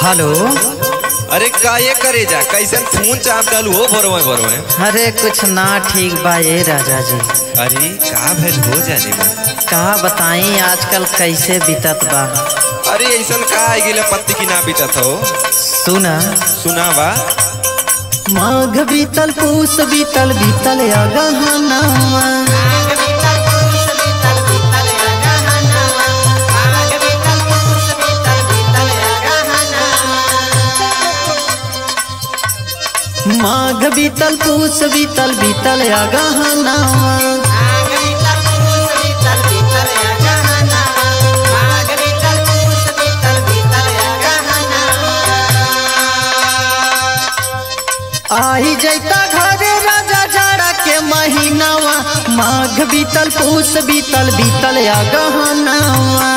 Hello. अरे का ये करे जा कैसन फोन चाप चालू हो भरवे। अरे कुछ ना ठीक बा ये राजा जी। अरे का भइल हो जाने में का बताई आजकल कैसे बीतत बा। अरे ऐसन का आई गेले पत्ती की ना बीतत हो। सुना बा। माघ बीतल पूस बीतल बीतल अगहनवा। माघ बीतल पूस बीतल बीतल अगहनवा। आई जैता घरे राजा जाड़ा के महीनावा। माघ बीतल पूस बीतल बीतल अगहनवा।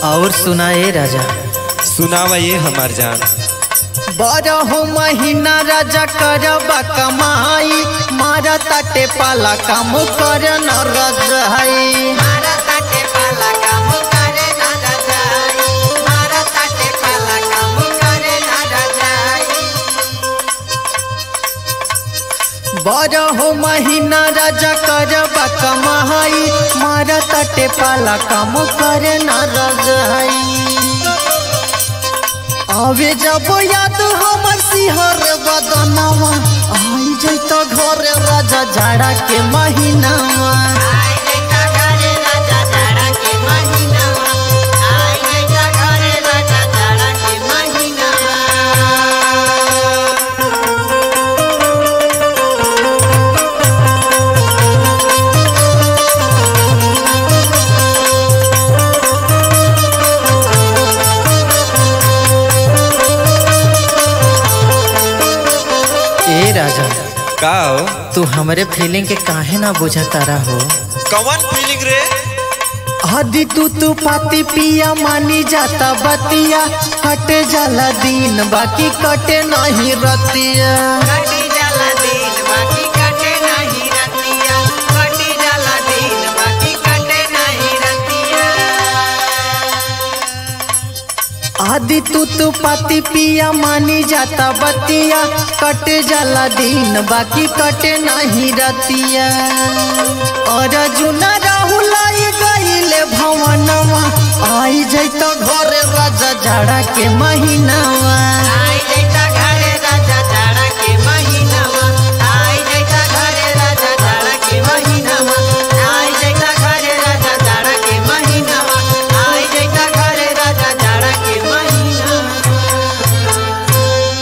और सुनाए राजा। सुनावा ये हमार जान। 12 महीना राजा करबा कमाई। मारा ताटे पाला काम कर न रजाई। मारा ताटे पाला काम करे न रजाई। मारा ताटे पाला काम करे न रजाई। 12 महीना राजा करबा कमाई। मारा ताटे पाला काम करे न रजाई। आवे जब याद हमर सिहर बदनवा। आई जैता घर राजा जाड़ा के महीनावा। आई जैता घर राजा जाड़ा के महीनावा। आई जैता घर राजा जाड़ा के महीनावा। ए राजा का हो तू हमरे फीलिंग के काहे ना बुझता रहो। कवन फीलिंग रे। हदी तू पाती पिया मानी जाता बतिया। कटे जाला दिन बाकी कटे नहीं रतिया। कटे जाला दिन बाकी कटे नहीं रतिया। कटे जाला दिन बाकी कटे नहीं रतिया। आदि तू पाती पिया मानी जाता बतिया। कटे जाला दिन बाकी कटे नहीं रतिया। और जुना राहुल आई गईले भवनवा। आई जैता घरे राजा जाड़ा के महीनावा। आई जैता घरे राजा जाड़ा के महीनावा। आई जैता घरे राजा जाड़ा के महीनावा। आई जैता घरे राजा जाड़ा के महीनावा। आई जैता घरे राजा जाड़ा के महीनावा।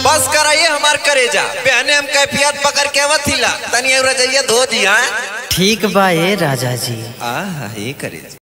बस कराइए हमार करेजा पहने हम कैफियत पकड़ के वथिला तनी रजैया धो दिया। ठीक बा ए राजा जी। ये करेजा।